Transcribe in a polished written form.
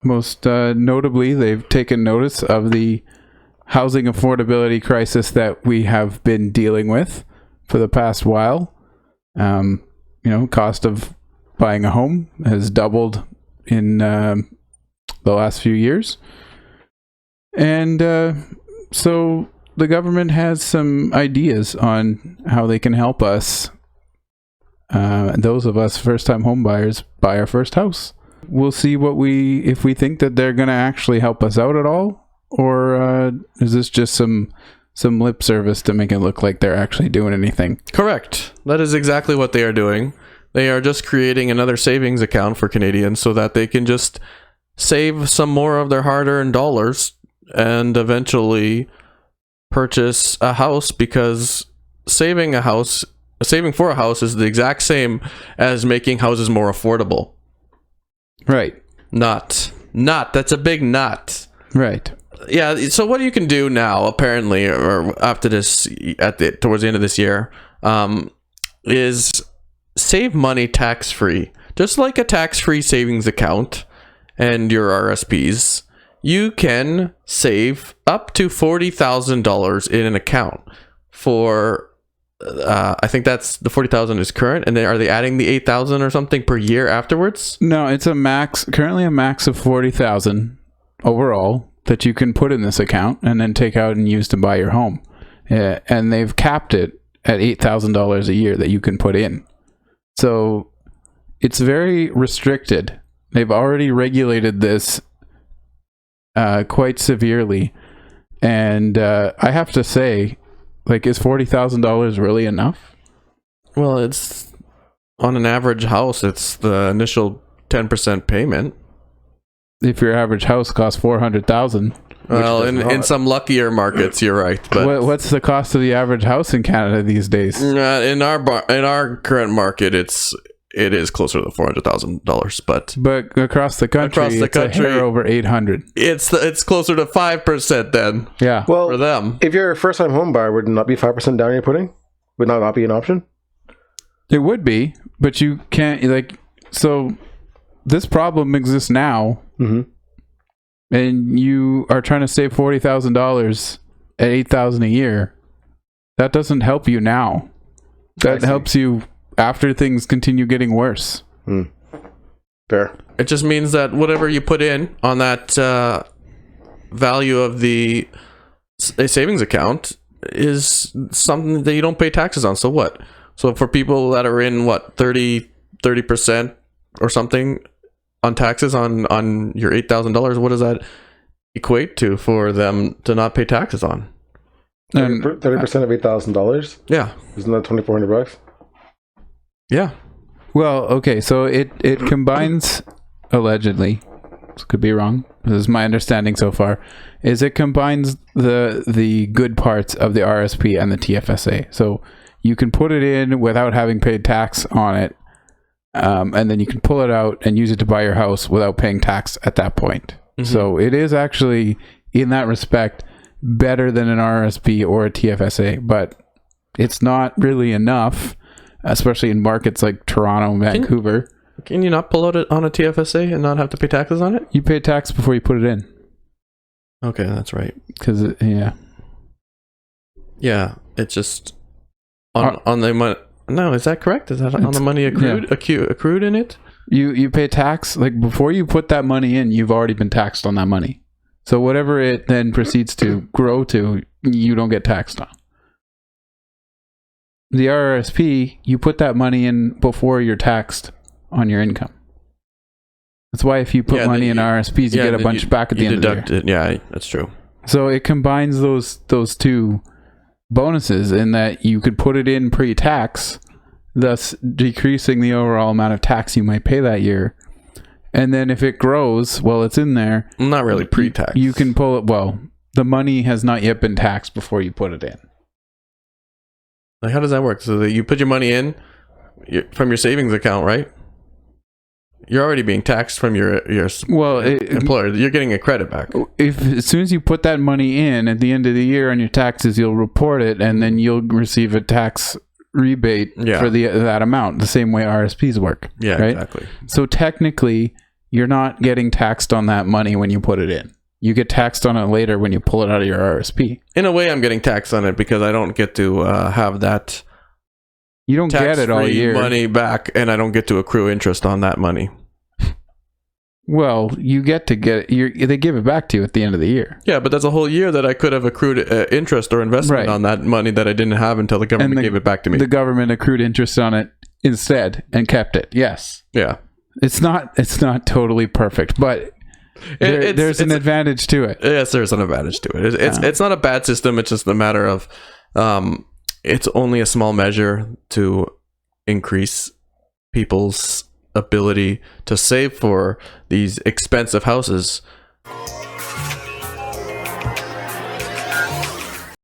Most notably, they've taken notice of the housing affordability crisis that we have been dealing with for the past while. Cost of buying a home has doubled in the last few years. And so the government has some ideas on how they can help us, those of us first-time home buyers, buy our first house. We'll see if we think that they're going to actually help us out at all, or is this just some lip service to make it look like they're actually doing anything? Correct. That is exactly what they are doing. They are just creating another savings account for Canadians so that they can just save some more of their hard-earned dollars and eventually purchase a house, because saving for a house is the exact same as making houses more affordable. Right. Not. That's a big not. Right. Yeah. So what you can do now, apparently, or after this, towards the end of this year, is save money tax-free. Just like a tax-free savings account and your RSPs, you can save up to $40,000 in an account for, I think that's the $40,000 is current, and then are they adding the $8,000 or something per year afterwards? No, it's currently a max of $40,000 overall that you can put in this account and then take out and use to buy your home. And they've capped it at $8,000 a year that you can put in. So it's very restricted. They've already regulated this quite severely, and I have to say, is $40,000 really enough? Well, it's on an average house, it's the initial 10% payment. If your average house costs $400,000, well, in some luckier markets, you're right. But what's the cost of the average house in Canada these days? In our current market, it is closer to $400,000, but across the country, it's a hair over 800. It's closer to 5% then. Yeah. Well, for them, if you're a first-time home buyer, would not be 5% down you're putting? Would not be an option? It would be, but you can't so. This problem exists now, and you are trying to save $40,000 at $8,000 a year. That doesn't help you now. That helps you after things continue getting worse. Fair. It just means that whatever you put in on that value of a savings account is something that you don't pay taxes on. So what? So for people that are in 30% or something on taxes on your $8,000, what does that equate to for them to not pay taxes on? 30% of $8,000? Yeah. Isn't that $2,400? Yeah. Well, okay, so it combines, allegedly, this could be wrong, this is my understanding so far, is it combines the good parts of the RSP and the TFSA. So you can put it in without having paid tax on it, and then you can pull it out and use it to buy your house without paying tax at that point. So it is actually, in that respect, better than an RSP or a TFSA, but it's not really enough, especially in markets like Toronto and Vancouver. Can you not pull out it on a TFSA and not have to pay taxes on it? You pay tax before you put it in. Okay, that's right. Because, Yeah, it's just on the money. No, is that correct? Is that on the money accrued in it? You pay tax, before you put that money in, you've already been taxed on that money. So whatever it then proceeds to grow to, you don't get taxed on. The RRSP, you put that money in before you're taxed on your income. That's why if you put money in RRSPs, you get a bunch back at the end of the year. Yeah, that's true. So it combines those two bonuses in that you could put it in pre-tax, thus decreasing the overall amount of tax you might pay that year. And then if it grows while it's in there, not really pre-tax, you can pull it. Well, the money has not yet been taxed before you put it in. How does that work? So that you put your money in from your savings account, right? You're already being taxed from your employer. You're getting a credit back. As soon as you put that money in at the end of the year on your taxes, you'll report it, and then you'll receive a tax rebate for that amount, the same way RSPs work. Yeah, right? Exactly. So technically, you're not getting taxed on that money when you put it in. You get taxed on it later when you pull it out of your RSP. In a way, I'm getting taxed on it because I don't get to have that You don't get it all tax-free year. money back, and I don't get to accrue interest on that money. Well, you get to get it. They give it back to you at the end of the year. Yeah, but that's a whole year that I could have accrued interest or investment Right. on that money that I didn't have until the government gave it back to me. The government accrued interest on it instead and kept it. Yes. Yeah. It's not totally perfect, but there's an advantage to it. Yes, there's an advantage to it. It's not a bad system. It's just a matter of it's only a small measure to increase people's ability to save for these expensive houses.